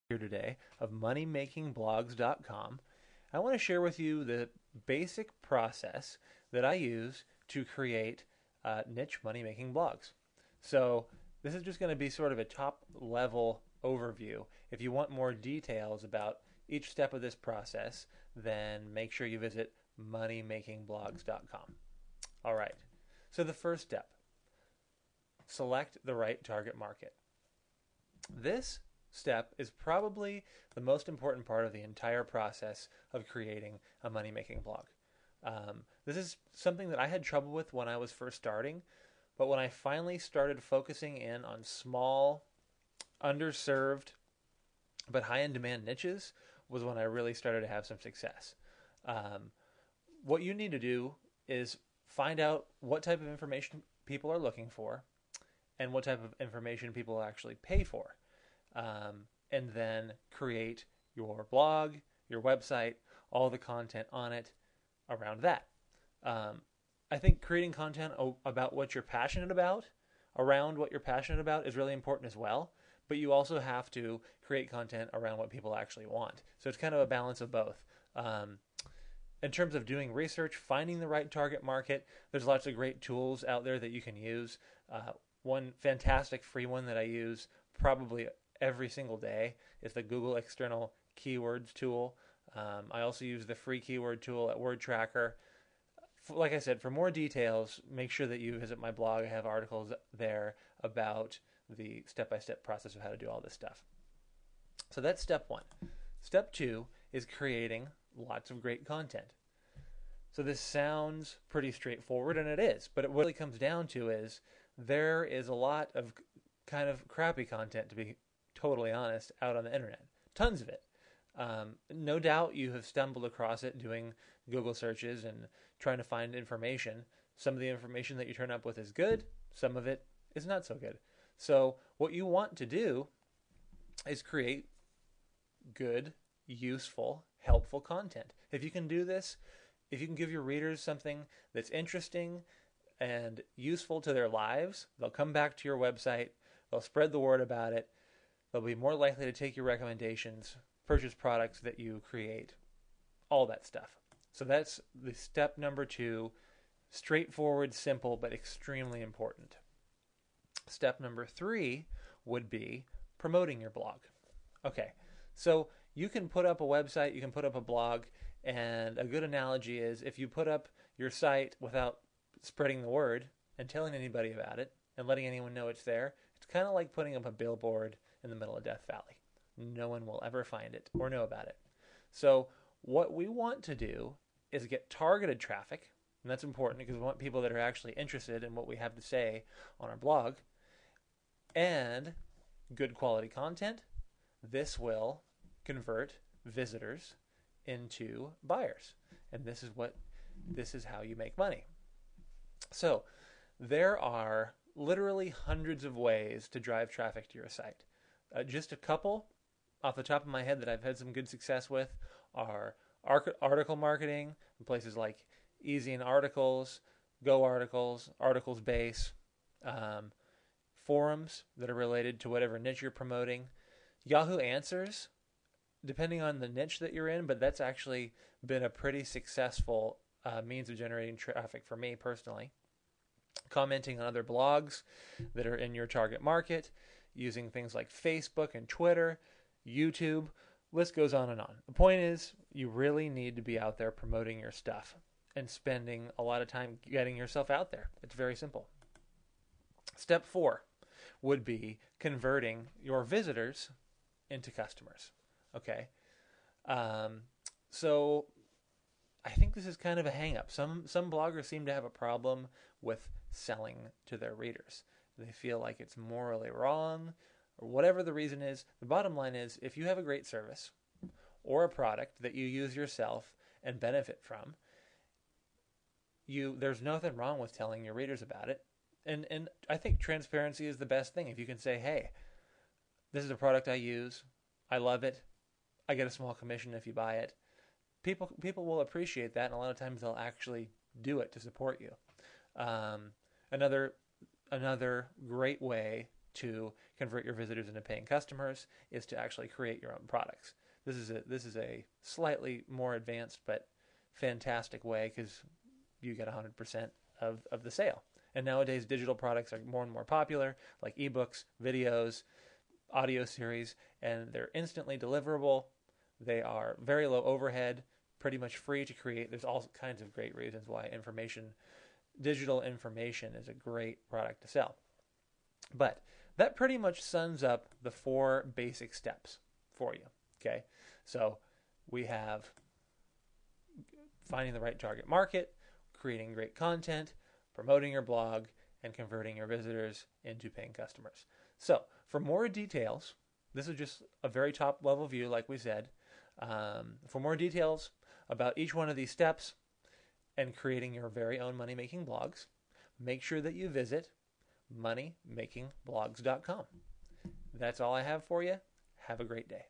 Here today of moneymakingblogs.com. I want to share with you the basic process that I use to create niche money making blogs. So, this is just going to be sort of a top level overview. If you want more details about each step of this process, then make sure you visit moneymakingblogs.com. All right. So, the first step, select the right target market. This step is probably the most important part of the entire process of creating a money making blog. This is something that I had trouble with when I was first starting, but when I finally started focusing in on small, underserved, but high in demand niches was when I really started to have some success. Um, what you need to do is find out what type of information people are looking for and what type of information people actually pay for. And then create your blog, your website, all the content on it around that. I think creating content about what you're passionate about, around what you're passionate about, is really important as well. But you also have to create content around what people actually want. So it's kind of a balance of both. In terms of doing research, finding the right target market, there's lots of great tools out there that you can use. One fantastic free one that I use probably every single day is the Google External Keywords tool. I also use the free keyword tool at WordTracker. Like I said, for more details, make sure that you visit my blog. I have articles there about the step-by-step process of how to do all this stuff. So that's step one. Step two is creating lots of great content. So this sounds pretty straightforward, and it is, but what it really comes down to is there is a lot of kind of crappy content, to be totally honest, out on the internet. Tons of it. No doubt you have stumbled across it doing Google searches and trying to find information. Some of the information that you turn up with is good, some of it is not so good. So, what you want to do is create good, useful, helpful content. If you can do this, if you can give your readers something that's interesting and useful to their lives, they'll come back to your website, they'll spread the word about it, they'll be more likely to take your recommendations, purchase products that you create, all that stuff. So that's the step number two. Straightforward, simple, but extremely important. Step number three would be promoting your blog. Okay, so you can put up a website, you can put up a blog, and a good analogy is if you put up your site without spreading the word and telling anybody about it and letting anyone know it's there, it's kind of like putting up a billboard in the middle of Death Valley. No one will ever find it or know about it. So what we want to do is get targeted traffic, and that's important because we want people that are actually interested in what we have to say on our blog, and good quality content. This will convert visitors into buyers, and this is how you make money. So there are literally hundreds of ways to drive traffic to your site. Just a couple off the top of my head that I've had some good success with are article marketing, places like Easy in Articles, Go Articles, Articles Base, forums that are related to whatever niche you're promoting, Yahoo Answers, depending on the niche that you're in, but that's actually been a pretty successful means of generating traffic for me personally. Commenting on other blogs that are in your target market, using things like Facebook and Twitter, YouTube, list goes on and on. The point is, you really need to be out there promoting your stuff and spending a lot of time getting yourself out there. It's very simple. Step four would be converting your visitors into customers. Okay. So I think this is kind of a hang-up. Some bloggers seem to have a problem with selling to their readers. They feel like it's morally wrong, or whatever the reason is. The bottom line is, if you have a great service or a product that you use yourself and benefit from, there's nothing wrong with telling your readers about it. And I think transparency is the best thing. If you can say, hey, this is a product I use, I love it, I get a small commission if you buy it. People will appreciate that, and a lot of times they'll actually do it to support you. Another great way to convert your visitors into paying customers is to actually create your own products. This is a slightly more advanced but fantastic way because you get 100% of the sale. And nowadays, digital products are more and more popular, like ebooks, videos, audio series, and they're instantly deliverable. They are very low overhead, pretty much free to create. There's all kinds of great reasons why digital information is a great product to sell. But that pretty much sums up the 4 basic steps for you. Okay, so we have finding the right target market, creating great content, promoting your blog, and converting your visitors into paying customers. So for more details, this is just a very top level view, like we said. For more details about each one of these steps and creating your very own money-making blogs, make sure that you visit moneymakingblogs.com. That's all I have for you. Have a great day.